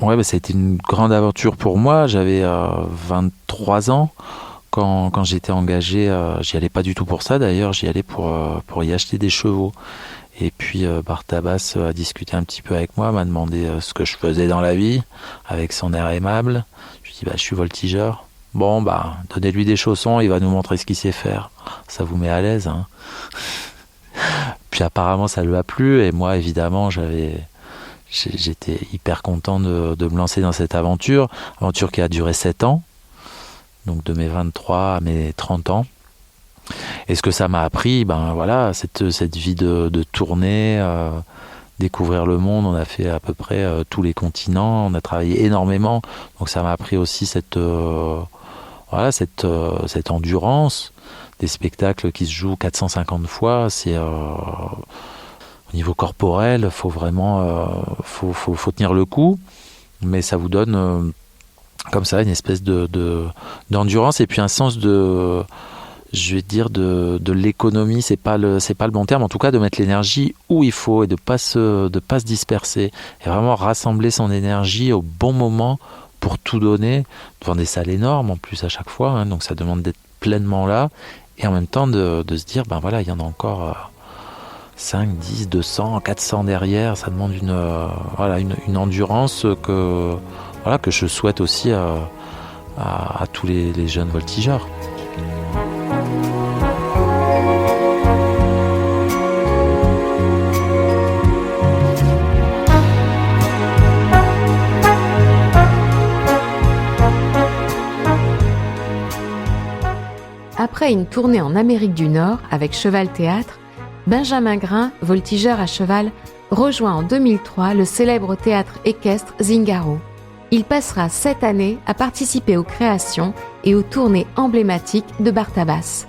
Ouais, bah, ça a été une grande aventure pour moi. J'avais 23 ans quand j'étais engagé. J'y allais pas du tout pour ça d'ailleurs, j'y allais pour y acheter des chevaux. Et puis Bartabas a discuté un petit peu avec moi, m'a demandé ce que je faisais dans la vie, avec son air aimable. Je lui ai dit, bah, je suis voltigeur. Bon, bah, donnez-lui des chaussons, il va nous montrer ce qu'il sait faire. Ça vous met à l'aise, hein. Puis apparemment, ça lui a plu, et moi, évidemment, j'étais hyper content de me lancer dans cette aventure qui a duré 7 ans, donc de mes 23 à mes 30 ans. Et ce que ça m'a appris, ben voilà, cette vie de tournée, découvrir le monde. On a fait à peu près tous les continents, on a travaillé énormément. Donc ça m'a appris aussi cette endurance, des spectacles qui se jouent 450 fois. Au niveau corporel, faut vraiment faut tenir le coup, mais ça vous donne comme ça une espèce d'endurance et puis un sens je vais dire de l'économie. C'est pas le bon terme, en tout cas, de mettre l'énergie où il faut et de pas se disperser et vraiment rassembler son énergie au bon moment pour tout donner devant des salles énormes en plus à chaque fois, hein. Donc ça demande d'être pleinement là et en même temps de se dire ben voilà, il y en a encore 5, 10, 200, 400 derrière. Ça demande une endurance que je souhaite aussi à tous les jeunes voltigeurs. Après une tournée en Amérique du Nord avec Cheval Théâtre, Benjamin Grain, voltigeur à cheval, rejoint en 2003 le célèbre théâtre équestre Zingaro. Il passera 7 années à participer aux créations et aux tournées emblématiques de Bartabas.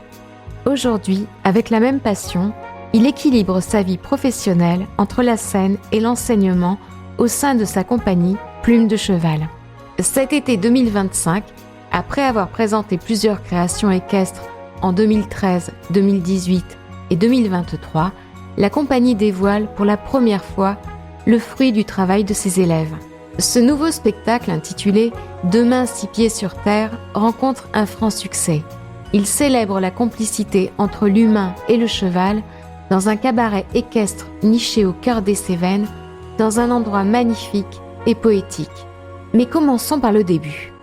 Aujourd'hui, avec la même passion, il équilibre sa vie professionnelle entre la scène et l'enseignement au sein de sa compagnie Plume de Cheval. Cet été 2025, après avoir présenté plusieurs créations équestres en 2013, 2018 et 2023, la compagnie dévoile pour la première fois le fruit du travail de ses élèves. Ce nouveau spectacle intitulé « Demain 6 pieds sur terre » rencontre un franc succès. Il célèbre la complicité entre l'humain et le cheval dans un cabaret équestre niché au cœur des Cévennes, dans un endroit magnifique et poétique. Mais commençons par le début.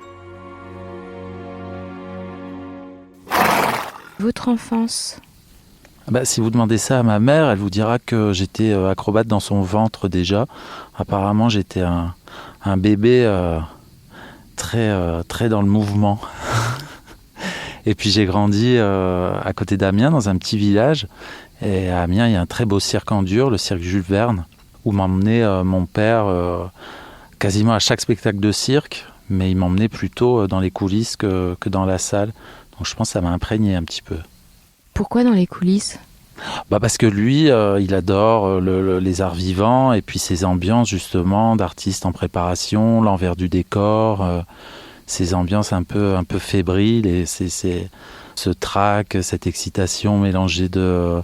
Votre enfance ? Bah, si vous demandez ça à ma mère, elle vous dira que j'étais acrobate dans son ventre déjà. Apparemment, j'étais un bébé très dans le mouvement. Et puis j'ai grandi à côté d'Amiens, dans un petit village. Et à Amiens, il y a un très beau cirque en dur, le cirque Jules Verne, où m'emmenait mon père quasiment à chaque spectacle de cirque. Mais il m'emmenait plutôt dans les coulisses que dans la salle. Donc je pense que ça m'a imprégné un petit peu. Pourquoi dans les coulisses ? Parce que lui, il adore les arts vivants et puis ces ambiances justement d'artistes en préparation, l'envers du décor, ces ambiances un peu fébriles et ce trac, cette excitation mélangée de...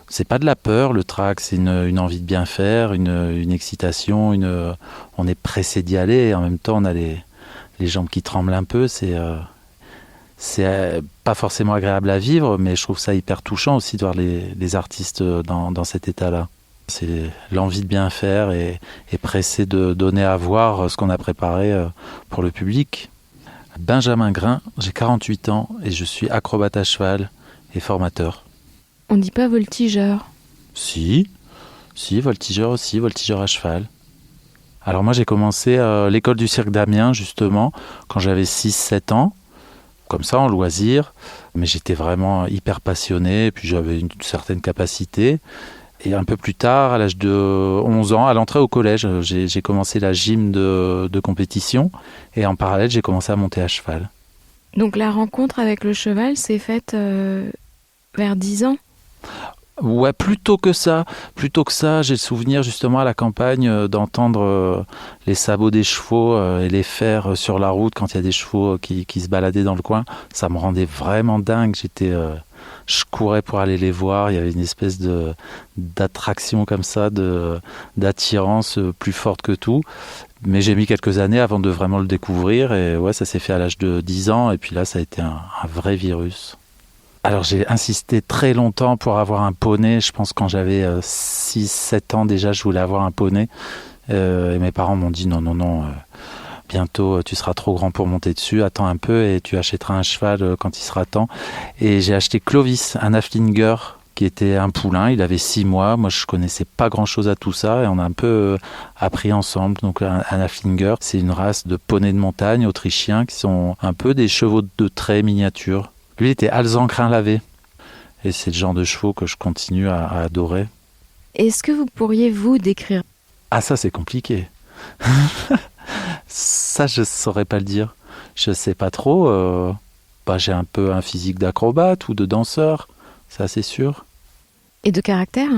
C'est pas de la peur, le trac, c'est une envie de bien faire, une excitation, on est pressé d'y aller et en même temps on a les jambes qui tremblent un peu, c'est pas forcément agréable à vivre, mais je trouve ça hyper touchant aussi de voir les artistes dans cet état-là. C'est l'envie de bien faire et pressé de donner à voir ce qu'on a préparé pour le public. Benjamin Grain, j'ai 48 ans et je suis acrobate à cheval et formateur. On dit pas voltigeur. Si, voltigeur aussi, voltigeur à cheval. Alors moi j'ai commencé l'école du cirque d'Amiens justement quand j'avais 6-7 ans. Comme ça, en loisir, mais j'étais vraiment hyper passionné, puis j'avais une certaine capacité. Et un peu plus tard, à l'âge de 11 ans, à l'entrée au collège, j'ai commencé la gym de compétition, et en parallèle, j'ai commencé à monter à cheval. Donc la rencontre avec le cheval s'est faite vers 10 ans ? Ouais, plutôt que ça, j'ai le souvenir justement à la campagne d'entendre les sabots des chevaux et les fers sur la route quand il y a des chevaux qui se baladaient dans le coin. Ça me rendait vraiment dingue. Je courais pour aller les voir. Il y avait une espèce d'attraction comme ça, d'attirance plus forte que tout. Mais j'ai mis quelques années avant de vraiment le découvrir. Et ouais, ça s'est fait à l'âge de 10 ans. Et puis là, ça a été un vrai virus. Alors j'ai insisté très longtemps pour avoir un poney. Je pense quand j'avais 6-7 ans déjà, je voulais avoir un poney. Et mes parents m'ont dit non, bientôt tu seras trop grand pour monter dessus, attends un peu et tu achèteras un cheval quand il sera temps. Et j'ai acheté Clovis, un Haflinger qui était un poulain, il avait 6 mois. Moi je connaissais pas grand chose à tout ça et on a un peu appris ensemble. Donc un Haflinger, c'est une race de poneys de montagne autrichiens qui sont un peu des chevaux de trait miniatures. Lui il était alezan crin lavé et c'est le genre de chevaux que je continue à adorer. Est-ce que vous pourriez vous décrire? Ah ça c'est compliqué. Ça je saurais pas le dire. Je sais pas trop. J'ai un peu un physique d'acrobate ou de danseur, ça c'est sûr. Et de caractère?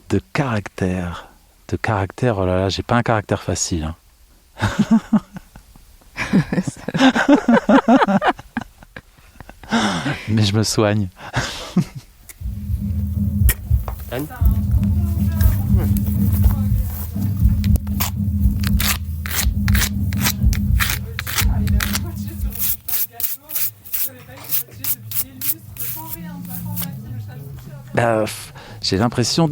De caractère, oh là là, j'ai pas un caractère facile. Mais je me soigne. Anne ? J'ai l'impression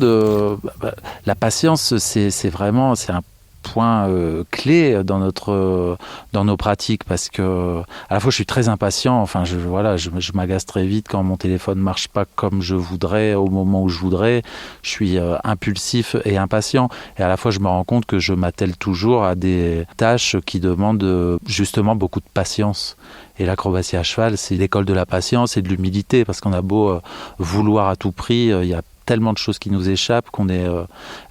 la patience, c'est vraiment un point clé dans nos pratiques parce que à la fois je suis très impatient. Enfin, je m'agace très vite quand mon téléphone marche pas comme je voudrais au moment où je voudrais. Je suis impulsif et impatient. Et à la fois, je me rends compte que je m'attelle toujours à des tâches qui demandent justement beaucoup de patience. Et l'acrobatie à cheval, c'est l'école de la patience et de l'humilité, parce qu'on a beau vouloir à tout prix, il y a tellement de choses qui nous échappent qu'on est...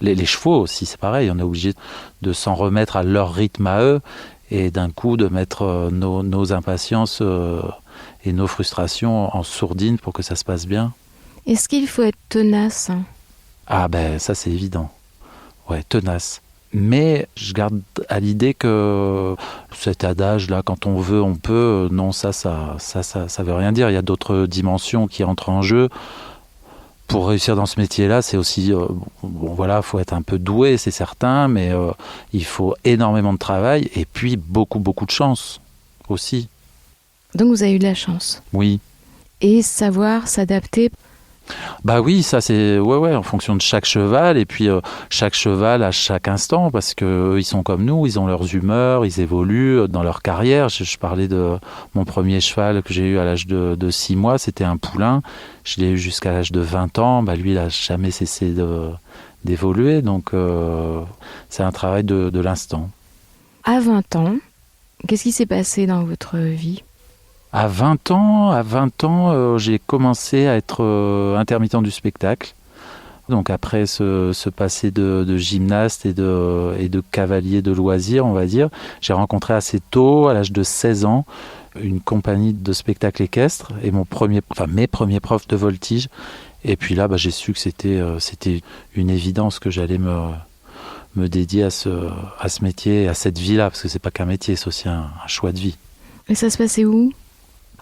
les chevaux aussi, c'est pareil, on est obligé de s'en remettre à leur rythme à eux, et d'un coup de mettre nos impatiences et nos frustrations en sourdine pour que ça se passe bien. Est-ce qu'il faut être tenace? Ah ça c'est évident. Ouais, tenace. Mais je garde à l'idée que cet adage-là, quand on veut, on peut, non, ça veut rien dire. Il y a d'autres dimensions qui entrent en jeu. Pour réussir dans ce métier-là, c'est aussi, faut être un peu doué, c'est certain, mais il faut énormément de travail et puis beaucoup, beaucoup de chance aussi. Donc vous avez eu de la chance. Oui. Et savoir s'adapter. Oui, ça c'est en fonction de chaque cheval et puis chaque cheval à chaque instant parce que ils sont comme nous, ils ont leurs humeurs, ils évoluent dans leur carrière. Je parlais de mon premier cheval que j'ai eu à l'âge de 6 mois, c'était un poulain. Je l'ai eu jusqu'à l'âge de 20 ans. Lui, il n'a jamais cessé d'évoluer, donc c'est un travail de l'instant. À 20 ans, qu'est-ce qui s'est passé dans votre vie ? À 20 ans, j'ai commencé à être intermittent du spectacle. Donc après ce passé de gymnaste et de cavalier de loisirs, on va dire, j'ai rencontré assez tôt, à l'âge de 16 ans, une compagnie de spectacle équestre et mes premiers profs de voltige. Et puis là, j'ai su que c'était une évidence que j'allais me dédier à ce métier, à cette vie-là, parce que c'est pas qu'un métier, c'est aussi un choix de vie. Et ça se passait où ?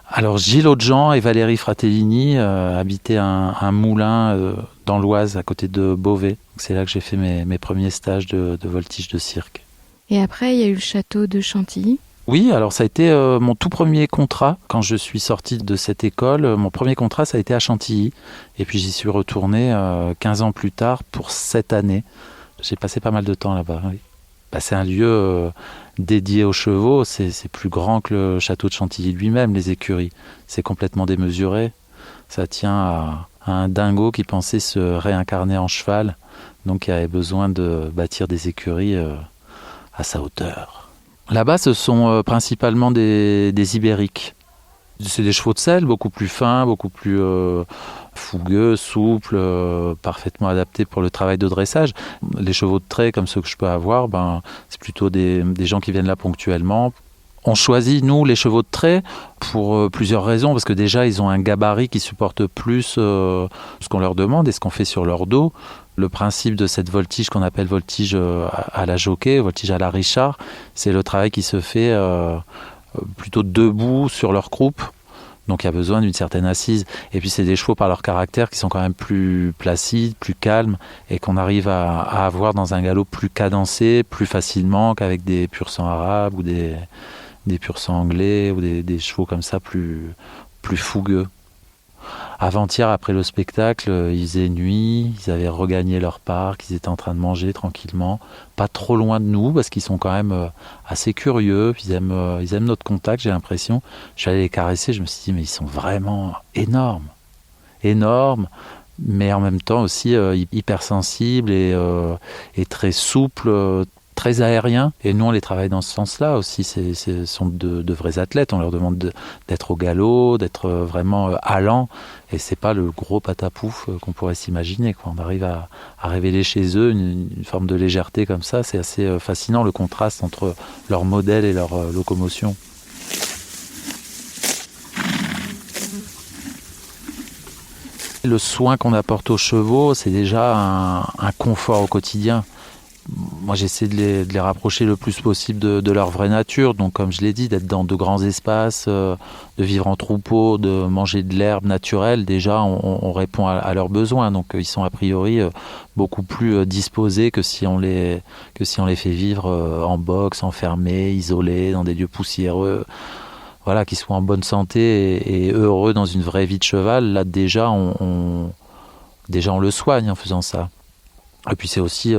Alors Gilles Audjean et Valérie Fratellini habitaient un moulin dans l'Oise, à côté de Beauvais. C'est là que j'ai fait mes premiers stages de voltige de cirque. Et après, il y a eu le château de Chantilly. Oui, alors ça a été mon tout premier contrat. Quand je suis sorti de cette école, mon premier contrat, ça a été à Chantilly. Et puis j'y suis retourné 15 ans plus tard pour 7 années. J'ai passé pas mal de temps là-bas, oui. C'est un lieu dédié aux chevaux, c'est plus grand que le château de Chantilly lui-même, les écuries. C'est complètement démesuré. Ça tient à un dingo qui pensait se réincarner en cheval, donc il avait besoin de bâtir des écuries à sa hauteur. Là-bas, ce sont principalement des ibériques. C'est des chevaux de selle, beaucoup plus fins, beaucoup plus fougueux, souples, parfaitement adaptés pour le travail de dressage. Les chevaux de trait, comme ceux que je peux avoir, c'est plutôt des gens qui viennent là ponctuellement. On choisit, nous, les chevaux de trait pour plusieurs raisons, parce que déjà, ils ont un gabarit qui supporte plus ce qu'on leur demande et ce qu'on fait sur leur dos. Le principe de cette voltige qu'on appelle voltige à la jockey, voltige à la Richard, c'est le travail qui se fait plutôt debout sur leur croupe. Donc il y a besoin d'une certaine assise. Et puis c'est des chevaux par leur caractère qui sont quand même plus placides, plus calmes, et qu'on arrive à avoir dans un galop plus cadencé, plus facilement qu'avec des pur sang arabes ou des pur sang anglais ou des chevaux comme ça plus fougueux. Avant-hier, après le spectacle, il faisait nuit, ils avaient regagné leur parc, ils étaient en train de manger tranquillement, pas trop loin de nous, parce qu'ils sont quand même assez curieux, ils aiment notre contact, j'ai l'impression. Je suis allé les caresser, je me suis dit, mais ils sont vraiment énormes, énormes, mais en même temps aussi hypersensibles et très souples, très aériens. Et nous, on les travaille dans ce sens-là aussi. Ce sont de vrais athlètes. On leur demande d'être au galop, d'être vraiment allants. Et c'est pas le gros patapouf qu'on pourrait s'imaginer, quoi. On arrive à révéler chez eux une forme de légèreté comme ça. C'est assez fascinant, le contraste entre leur modèle et leur locomotion. Le soin qu'on apporte aux chevaux, c'est déjà un confort au quotidien. Moi, j'essaie de les rapprocher le plus possible de leur vraie nature. Donc, comme je l'ai dit, d'être dans de grands espaces, de vivre en troupeau, de manger de l'herbe naturelle. Déjà, on répond à leurs besoins. Donc, ils sont a priori beaucoup plus disposés que si on les fait vivre en box, enfermés, isolés, dans des lieux poussiéreux. Voilà, qu'ils soient en bonne santé et heureux dans une vraie vie de cheval. Là, déjà, on le soigne en faisant ça. Et puis c'est aussi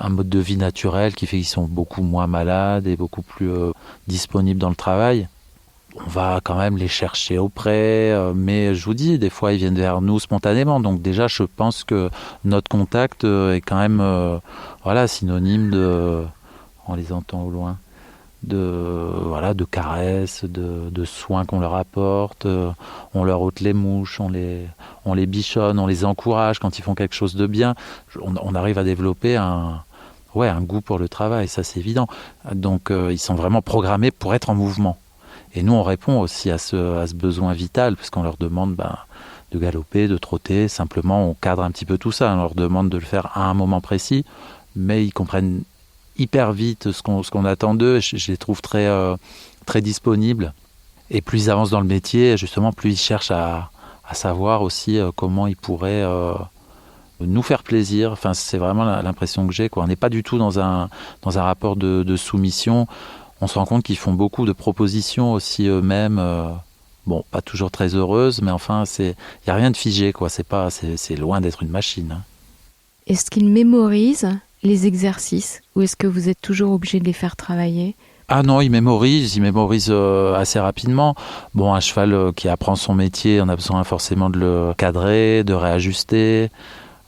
un mode de vie naturel qui fait qu'ils sont beaucoup moins malades et beaucoup plus disponibles dans le travail. On va quand même les chercher auprès, mais je vous dis, des fois ils viennent vers nous spontanément. Donc déjà, je pense que notre contact est quand même synonyme de... On les entend au loin. De caresses, de soins qu'on leur apporte, on leur ôte les mouches, on les bichonne, on les encourage quand ils font quelque chose de bien. On arrive à développer un goût pour le travail, ça c'est évident. Donc ils sont vraiment programmés pour être en mouvement. Et nous on répond aussi à ce besoin vital, parce qu'on leur demande de galoper, de trotter, simplement on cadre un petit peu tout ça, on leur demande de le faire à un moment précis, mais ils comprennent hyper vite ce qu'on attend d'eux. Je les trouve très disponibles. Et plus ils avancent dans le métier, justement, plus ils cherchent à savoir aussi comment ils pourraient nous faire plaisir. Enfin, c'est vraiment l'impression que j'ai, quoi. On n'est pas du tout dans un rapport de soumission. On se rend compte qu'ils font beaucoup de propositions aussi eux-mêmes. Pas toujours très heureuses, mais enfin, il n'y a rien de figé, quoi. C'est loin d'être une machine, hein. Est-ce qu'ils mémorisent les exercices, ou est-ce que vous êtes toujours obligé de les faire travailler ? Ah non, ils mémorisent assez rapidement. Bon, un cheval qui apprend son métier, on a besoin forcément de le cadrer, de réajuster.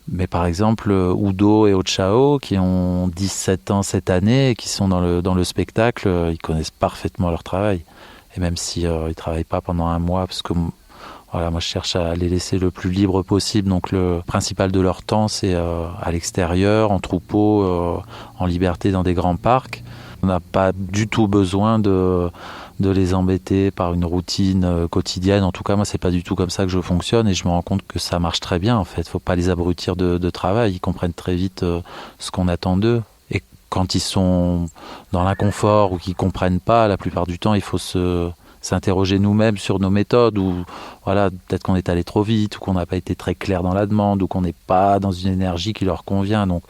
Mais par exemple, Udo et Ochao, qui ont 17 ans cette année et qui sont dans le spectacle, ils connaissent parfaitement leur travail. Et même si ils ne travaillent pas pendant un mois, parce que moi je cherche à les laisser le plus libre possible. Donc le principal de leur temps, c'est à l'extérieur, en troupeau, en liberté dans des grands parcs. On n'a pas du tout besoin de les embêter par une routine quotidienne. En tout cas, moi, c'est pas du tout comme ça que je fonctionne et je me rends compte que ça marche très bien, en fait. Faut pas les abrutir de travail. Ils comprennent très vite ce qu'on attend d'eux. Et quand ils sont dans l'inconfort ou qu'ils comprennent pas, la plupart du temps, il faut s'interroger nous-mêmes sur nos méthodes, ou peut-être qu'on est allé trop vite, ou qu'on n'a pas été très clair dans la demande, ou qu'on n'est pas dans une énergie qui leur convient. Donc,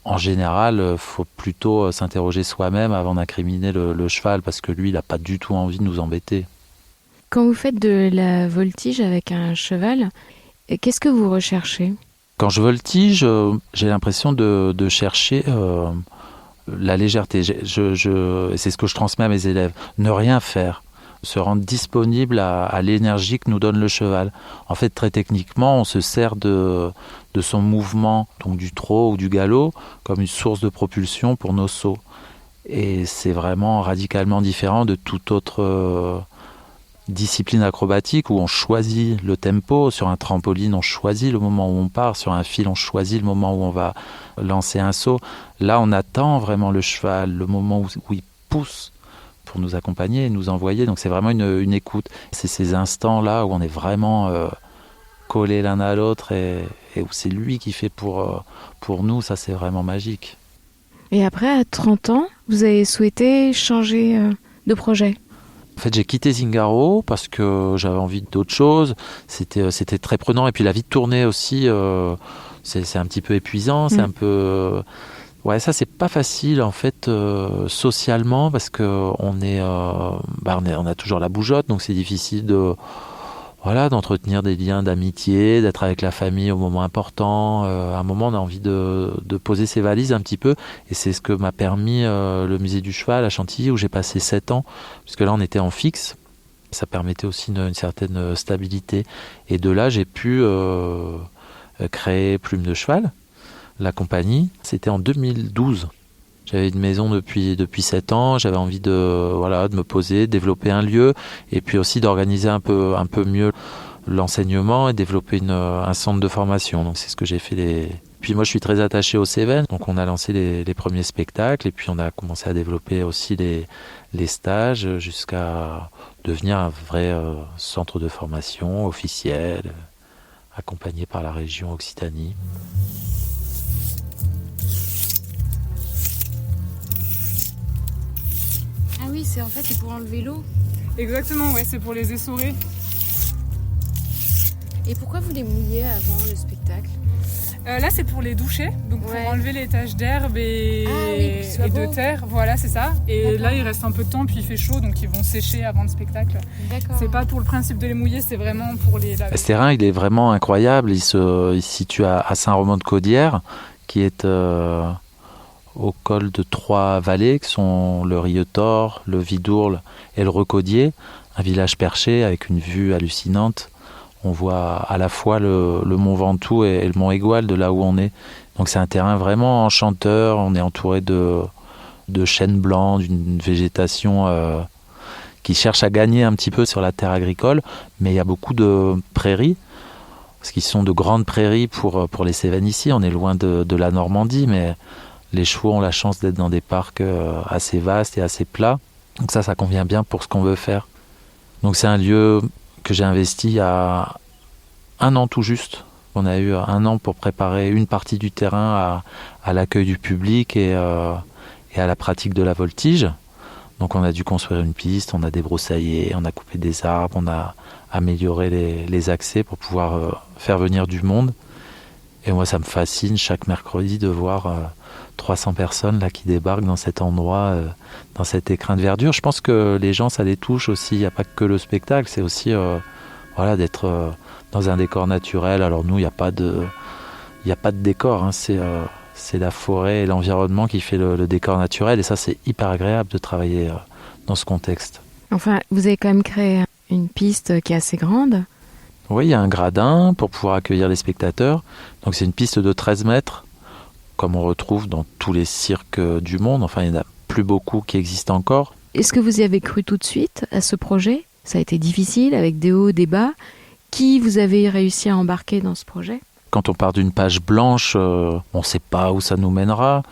en général, il faut plutôt s'interroger soi-même avant d'incriminer le cheval, parce que lui, il n'a pas du tout envie de nous embêter. Quand vous faites de la voltige avec un cheval, qu'est-ce que vous recherchez ? Quand je voltige, j'ai l'impression de chercher la légèreté. C'est ce que je transmets à mes élèves. Ne rien faire. Se rendre disponible à l'énergie que nous donne le cheval. En fait, très techniquement, on se sert de son mouvement, donc du trot ou du galop, comme une source de propulsion pour nos sauts. Et c'est vraiment radicalement différent de toute autre discipline acrobatique où on choisit le tempo. Sur un trampoline, on choisit le moment où on part. Sur un fil, on choisit le moment où on va lancer un saut. Là, on attend vraiment le cheval, le moment où il pousse pour nous accompagner et nous envoyer. Donc c'est vraiment une écoute. C'est ces instants-là où on est vraiment collés l'un à l'autre et où c'est lui qui fait pour nous. Ça, c'est vraiment magique. Et après, à 30 ans, vous avez souhaité changer de projet ? En fait, j'ai quitté Zingaro parce que j'avais envie d'autre chose. C'était très prenant. Et puis la vie de tournée aussi, c'est un petit peu épuisant. C'est un peu... Ouais, ça, c'est pas facile, en fait, socialement, parce que on a toujours la bougeotte, donc c'est difficile d'entretenir des liens d'amitié, d'être avec la famille au moment important. À un moment, on a envie de poser ses valises un petit peu, et c'est ce que m'a permis le musée du cheval à Chantilly, où j'ai passé 7 ans, puisque là, on était en fixe. Ça permettait aussi une certaine stabilité. Et de là, j'ai pu créer Plume de Cheval, la compagnie. C'était en 2012. J'avais une maison depuis 7 ans, j'avais envie de me poser, développer un lieu et puis aussi d'organiser un peu mieux l'enseignement et développer un centre de formation. Donc c'est ce que j'ai fait. Puis moi je suis très attaché aux Cévennes, donc on a lancé les premiers spectacles et puis on a commencé à développer aussi les stages jusqu'à devenir un vrai centre de formation officiel, accompagné par la région Occitanie. Ah oui, c'est pour enlever l'eau. Exactement, ouais, c'est pour les essorer. Et pourquoi vous les mouillez avant le spectacle ? Là, c'est pour les doucher, donc pour enlever les taches d'herbe et de terre. Voilà, c'est ça. Et là, il reste un peu de temps, puis il fait chaud, donc ils vont sécher avant le spectacle. D'accord. C'est pas pour le principe de les mouiller, c'est vraiment pour les laver. Ce terrain, il est vraiment incroyable. Il se situe à Saint-Romain-de-Caudière, qui est au col de 3 vallées, qui sont le Rietor, le Vidourle et le Recaudier, un village perché avec une vue hallucinante. On voit à la fois le mont Ventoux et le mont Égual de là où on est. Donc c'est un terrain vraiment enchanteur. On est entouré de chênes blancs, d'une végétation qui cherche à gagner un petit peu sur la terre agricole. Mais il y a beaucoup de prairies, parce qu'ils sont de grandes prairies pour les Cévennes ici. On est loin de la Normandie, mais les chevaux ont la chance d'être dans des parcs assez vastes et assez plats. Donc ça convient bien pour ce qu'on veut faire. Donc c'est un lieu que j'ai investi il y a 1 an tout juste. On a eu 1 an pour préparer une partie du terrain à l'accueil du public et à la pratique de la voltige. Donc on a dû construire une piste, on a débroussaillé, on a coupé des arbres, on a amélioré les accès pour pouvoir faire venir du monde. Et moi ça me fascine chaque mercredi de voir 300 personnes là qui débarquent dans cet endroit, dans cet écrin de verdure. Je pense que les gens, ça les touche aussi. Il n'y a pas que le spectacle, c'est aussi d'être dans un décor naturel. Alors nous, il n'y a pas de décor, hein. C'est la forêt et l'environnement qui fait le décor naturel. Et ça, c'est hyper agréable de travailler dans ce contexte. Enfin, vous avez quand même créé une piste qui est assez grande. Oui, il y a un gradin pour pouvoir accueillir les spectateurs. Donc c'est une piste de 13 mètres, comme on retrouve dans tous les cirques du monde. Enfin, il n'y en a plus beaucoup qui existent encore. Est-ce que vous y avez cru tout de suite à ce projet ? Ça a été difficile, avec des hauts, des bas. Qui vous avez réussi à embarquer dans ce projet ? Quand on part d'une page blanche, on ne sait pas où ça nous mènera.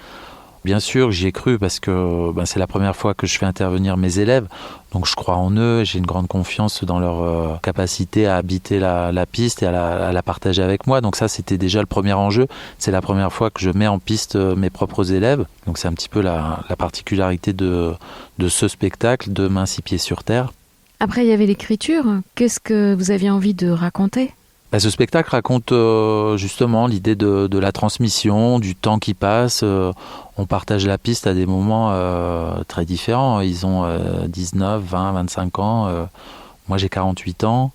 Bien sûr, j'y ai cru parce que c'est la première fois que je fais intervenir mes élèves. Donc je crois en eux, j'ai une grande confiance dans leur capacité à habiter la piste et à la partager avec moi. Donc ça, c'était déjà le premier enjeu. C'est la première fois que je mets en piste mes propres élèves. Donc c'est un petit peu la particularité de ce spectacle, de Main 6 pieds sur terre. Après, il y avait l'écriture. Qu'est-ce que vous aviez envie de raconter ? Ce spectacle raconte justement l'idée de la transmission, du temps qui passe. On partage la piste à des moments très différents. Ils ont 19, 20, 25 ans. Moi, j'ai 48 ans.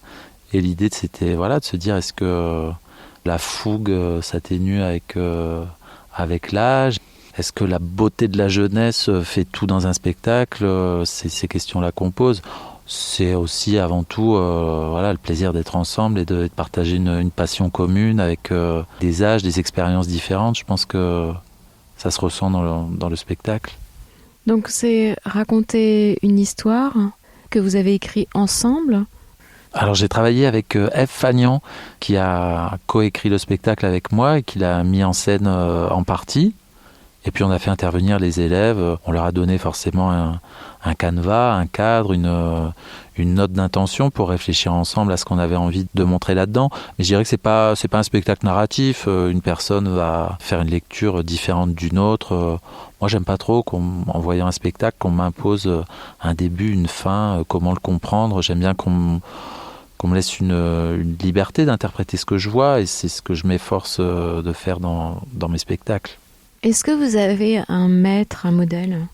Et l'idée, c'était de se dire, est-ce que la fougue s'atténue avec l'âge ? Est-ce que la beauté de la jeunesse fait tout dans un spectacle ? C'est ces questions-là qu'on pose. C'est aussi avant tout le plaisir d'être ensemble et de partager une passion commune avec des âges, des expériences différentes. Je pense que ça se ressent dans le spectacle. Donc c'est raconter une histoire que vous avez écrite ensemble ? Alors j'ai travaillé avec Ève Fagnan qui a coécrit le spectacle avec moi et qui l'a mis en scène en partie. Et puis on a fait intervenir les élèves, on leur a donné forcément un canevas, un cadre, une note d'intention pour réfléchir ensemble à ce qu'on avait envie de montrer là-dedans. Mais je dirais que c'est pas un spectacle narratif, une personne va faire une lecture différente d'une autre. Moi j'aime pas trop en voyant un spectacle qu'on m'impose un début, une fin, comment le comprendre. J'aime bien qu'on me laisse une liberté d'interpréter ce que je vois, et c'est ce que je m'efforce de faire dans mes spectacles. Est-ce que vous avez un maître, un modèle ?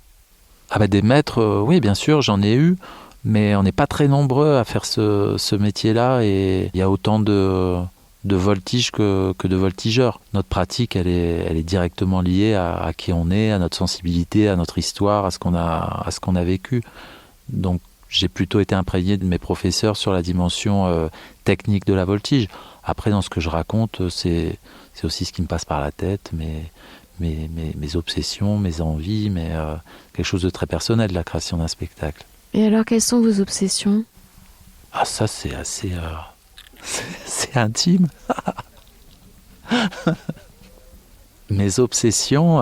Ah bah des maîtres, oui bien sûr, j'en ai eu, mais on n'est pas très nombreux à faire ce métier-là, et il y a autant de voltiges que de voltigeurs. Notre pratique, elle est directement liée à qui on est, à notre sensibilité, à notre histoire, à ce qu'on a vécu. Donc j'ai plutôt été imprégné de mes professeurs sur la dimension technique de la voltige. Après, dans ce que je raconte, c'est aussi ce qui me passe par la tête, mes obsessions, mes envies, quelque chose de très personnel, la création d'un spectacle. Et alors, quelles sont vos obsessions ? Ah, ça, c'est assez c'est intime. Mes obsessions,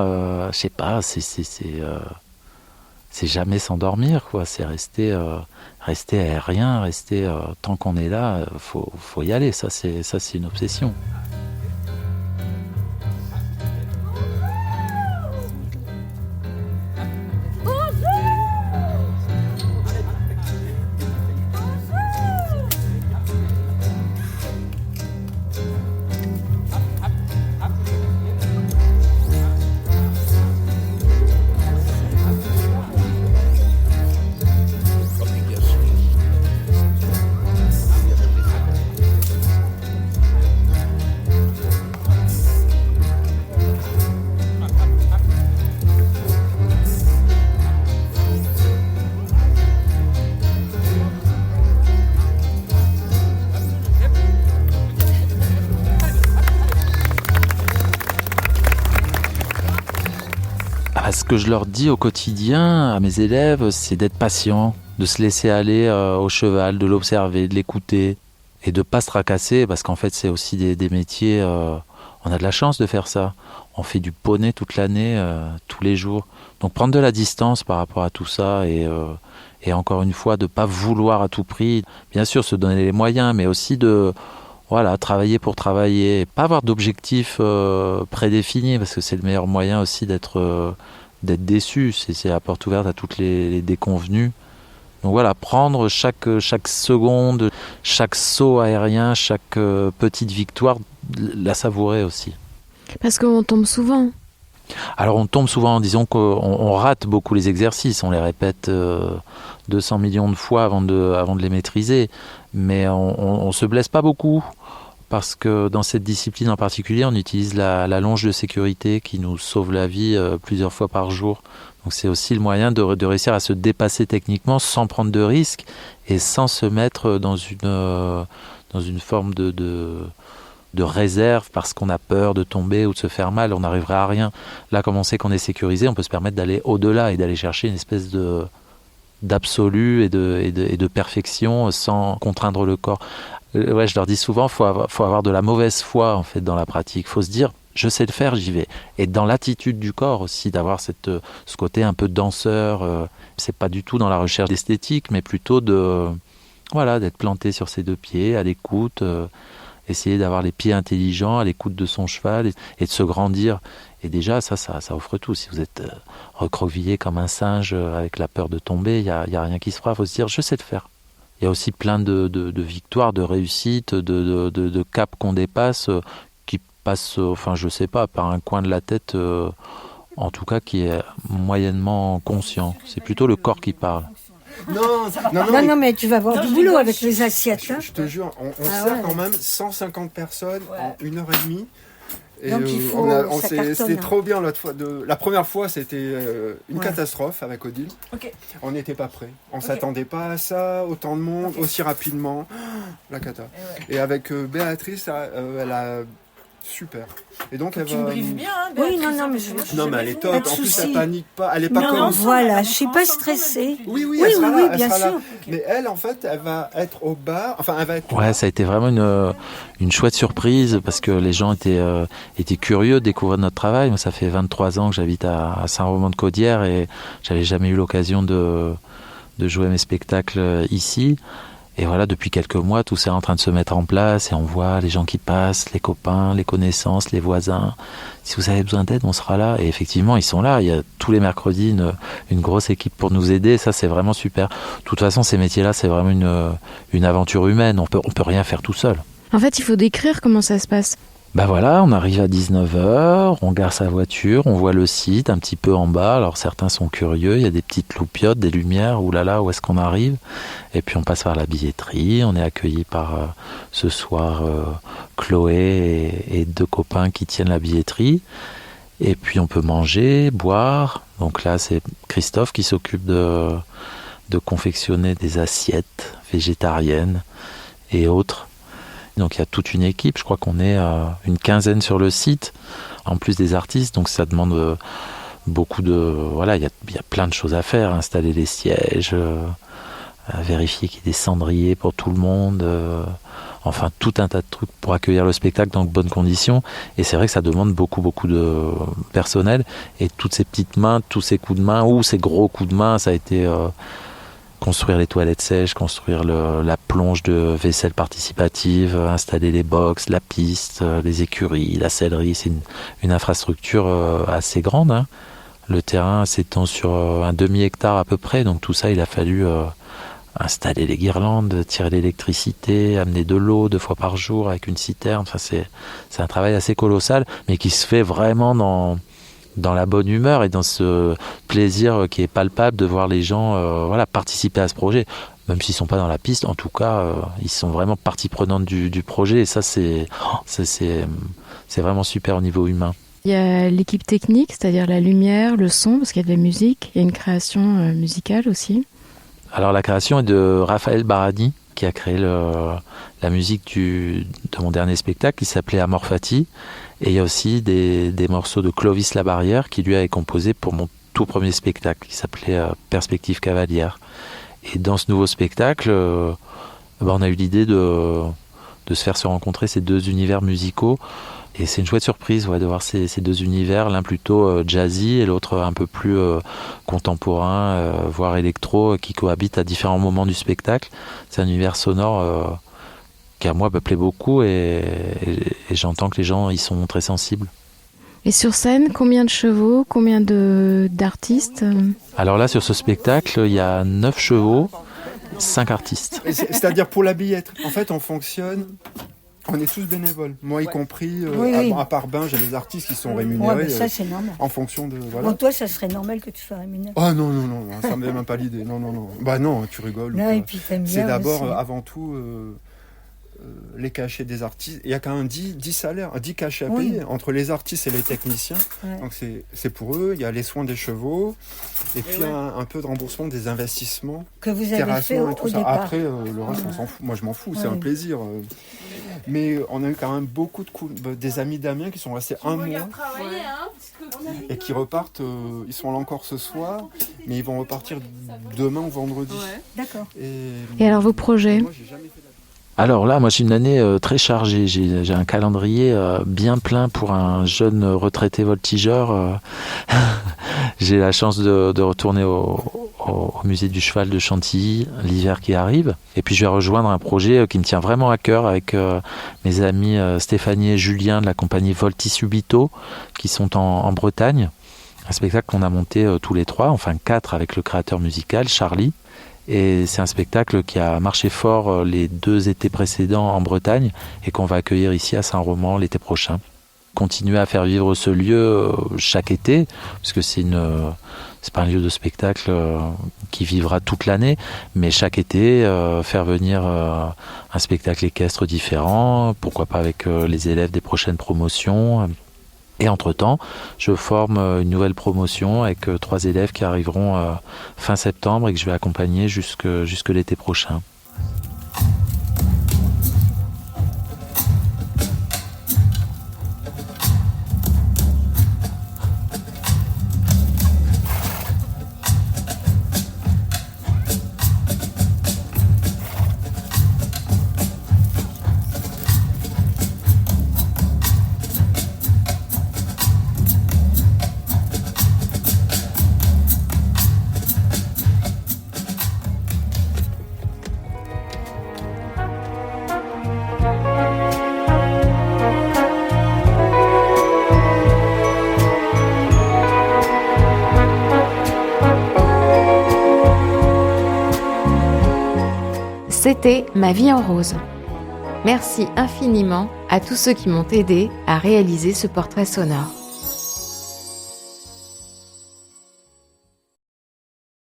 je sais pas, c'est jamais s'endormir, quoi. C'est rester aérien, tant qu'on est là, faut y aller. Ça, c'est une obsession. Ce que je leur dis au quotidien à mes élèves, c'est d'être patient, de se laisser aller au cheval, de l'observer, de l'écouter et de ne pas se tracasser, parce qu'en fait c'est aussi des métiers, on a de la chance de faire ça. On fait du poney toute l'année, tous les jours. Donc prendre de la distance par rapport à tout ça et encore une fois de ne pas vouloir à tout prix, bien sûr se donner les moyens, mais aussi de travailler pour travailler, pas avoir d'objectifs prédéfinis, parce que c'est le meilleur moyen aussi d'être déçu, c'est la porte ouverte à toutes les déconvenues. Donc voilà, prendre chaque seconde, chaque saut aérien, chaque petite victoire, la savourer aussi. Parce qu'on tombe souvent. Alors on tombe souvent, disons qu'on rate beaucoup les exercices, on les répète 200 millions de fois avant de les maîtriser, mais on se blesse pas beaucoup, parce que dans cette discipline en particulier, on utilise la longe de sécurité qui nous sauve la vie plusieurs fois par jour. Donc c'est aussi le moyen de réussir à se dépasser techniquement sans prendre de risques et sans se mettre dans une forme de réserve parce qu'on a peur de tomber ou de se faire mal. On n'arriverait à rien. Là, comme on sait qu'on est sécurisé, on peut se permettre d'aller au-delà et d'aller chercher une espèce d'absolu et de perfection sans contraindre le corps. Ouais, je leur dis souvent, faut avoir de la mauvaise foi en fait dans la pratique. Faut se dire, je sais le faire, j'y vais. Et dans l'attitude du corps aussi, d'avoir ce côté un peu danseur. C'est pas du tout dans la recherche d'esthétique, mais plutôt d'être planté sur ses deux pieds, à l'écoute, essayer d'avoir les pieds intelligents, à l'écoute de son cheval et de se grandir. Et déjà, ça offre tout. Si vous êtes recroquevillé comme un singe avec la peur de tomber, il y a rien qui se fera. Faut se dire, je sais le faire. Il y a aussi plein de victoires, de réussites, de caps qu'on dépasse, qui passent, je sais pas, par un coin de la tête, en tout cas qui est moyennement conscient. C'est plutôt le corps qui parle. Non, mais tu vas avoir du boulot avec les assiettes. Je te jure, on sert quand même 150 personnes en 1h30. Et donc il faut, c'était trop bien l'autre fois. La première fois, c'était une catastrophe avec Odile. Okay. On n'était pas prêts. On s'attendait pas à ça, autant de monde, aussi rapidement. La cata. Et avec Béatrice, elle a super. Et donc tu me briefes bien, hein, oui, non, mais non, mais elle est top. En plus, elle panique pas. Elle est pas comme. Voilà, je suis pas stressée. Oui, bien sûr. Mais elle, en fait, elle va être au bar. Enfin, elle va être. Ouais, ça a été vraiment une chouette surprise parce que les gens étaient curieux de découvrir notre travail. Moi, ça fait 23 ans que j'habite à Saint-Romain-de-Caudière et j'avais jamais eu l'occasion de jouer mes spectacles ici. Et voilà, depuis quelques mois, tout ça est en train de se mettre en place et on voit les gens qui passent, les copains, les connaissances, les voisins. Si vous avez besoin d'aide, on sera là. Et effectivement, ils sont là. Il y a tous les mercredis une grosse équipe pour nous aider. Ça, c'est vraiment super. De toute façon, ces métiers-là, c'est vraiment une aventure humaine. On peut rien faire tout seul. En fait, il faut décrire comment ça se passe. Ben voilà, on arrive à 19h, on gare sa voiture, on voit le site un petit peu en bas. Alors certains sont curieux, il y a des petites loupiottes, des lumières, oulala, où est-ce qu'on arrive? Et puis on passe par la billetterie, on est accueilli par ce soir Chloé et 2 copains qui tiennent la billetterie. Et puis on peut manger, boire. Donc là c'est Christophe qui s'occupe de confectionner des assiettes végétariennes et autres. Donc il y a toute une équipe, je crois qu'on est une quinzaine sur le site, en plus des artistes, donc ça demande beaucoup de... Voilà, il y a plein de choses à faire, installer les sièges, vérifier qu'il y ait des cendriers pour tout le monde, enfin tout un tas de trucs pour accueillir le spectacle dans de bonnes conditions. Et c'est vrai que ça demande beaucoup de personnel, et toutes ces petites mains, tous ces coups de main, ou ces gros coups de main, ça a été... construire les toilettes sèches, construire la plonge de vaisselle participative, installer les box, la piste, les écuries, la sellerie. C'est une infrastructure assez grande, hein. Le terrain s'étend sur un demi-hectare à peu près, donc tout ça, il a fallu installer les guirlandes, tirer l'électricité, amener de l'eau 2 fois par jour avec une citerne. Enfin, c'est un travail assez colossal, mais qui se fait vraiment dans la bonne humeur et dans ce plaisir qui est palpable de voir les gens participer à ce projet. Même s'ils ne sont pas dans la piste, en tout cas, ils sont vraiment partie prenante du projet. Et ça, c'est vraiment super au niveau humain. Il y a l'équipe technique, c'est-à-dire la lumière, le son, parce qu'il y a de la musique. Il y a une création musicale aussi. Alors la création est de Raphaël Barani, qui a créé la musique de mon dernier spectacle, qui s'appelait Amor Fati. Et il y a aussi des morceaux de Clovis Labarrière, qui lui avait composé pour mon tout premier spectacle, qui s'appelait Perspective Cavalière. Et dans ce nouveau spectacle, on a eu l'idée de se faire se rencontrer ces 2 univers musicaux. Et c'est une chouette surprise de voir ces 2 univers, l'un plutôt jazzy et l'autre un peu plus contemporain, voire électro, qui cohabitent à différents moments du spectacle. C'est un univers sonore qui à moi me plaît beaucoup et j'entends que les gens y sont très sensibles. Et sur scène, combien de chevaux, combien d'artistes? Alors là, sur ce spectacle, il y a 9 chevaux, 5 artistes. C'est-à-dire pour la billetterie, en fait, on fonctionne... On est tous bénévoles, moi y compris, à part Ben, j'ai des artistes qui sont rémunérés ça, c'est normal. En fonction de... Voilà. Bon, toi, ça serait normal que tu sois rémunéré. Ah non, ça me met même pas l'idée. Non. Bah non, tu rigoles. Non, et puis c'est d'abord, avant tout, les cachets des artistes. Il y a quand même 10 salaires, 10 cachets à payer entre les artistes et les techniciens. Ouais. Donc c'est pour eux. Il y a les soins des chevaux et puis un peu de remboursement des investissements. Que vous avez fait au départ. Après, le reste, on s'en fout. Moi, je m'en fous. C'est un plaisir. Mais on a eu quand même beaucoup des amis d'Amiens qui sont restés un mois et qui repartent. Ils sont là encore ce soir, mais ils vont repartir demain ou vendredi. Ouais. D'accord. Et alors vos projets? Moi, j'ai jamais fait Alors là, moi j'ai une année très chargée, j'ai un calendrier bien plein pour un jeune retraité voltigeur. J'ai la chance de retourner au musée du cheval de Chantilly l'hiver qui arrive. Et puis je vais rejoindre un projet qui me tient vraiment à cœur avec mes amis Stéphanie et Julien de la compagnie Volti Subito qui sont en Bretagne. Un spectacle qu'on a monté tous les 3, enfin 4 avec le créateur musical Charlie. Et c'est un spectacle qui a marché fort les 2 étés précédents en Bretagne et qu'on va accueillir ici à Saint-Romain l'été prochain. Continuer à faire vivre ce lieu chaque été, parce que c'est pas un lieu de spectacle qui vivra toute l'année, mais chaque été, faire venir un spectacle équestre différent, pourquoi pas avec les élèves des prochaines promotions. Et entre-temps, je forme une nouvelle promotion avec 3 élèves qui arriveront fin septembre et que je vais accompagner jusque l'été prochain. C'était Ma vie en rose. Merci infiniment à tous ceux qui m'ont aidé à réaliser ce portrait sonore.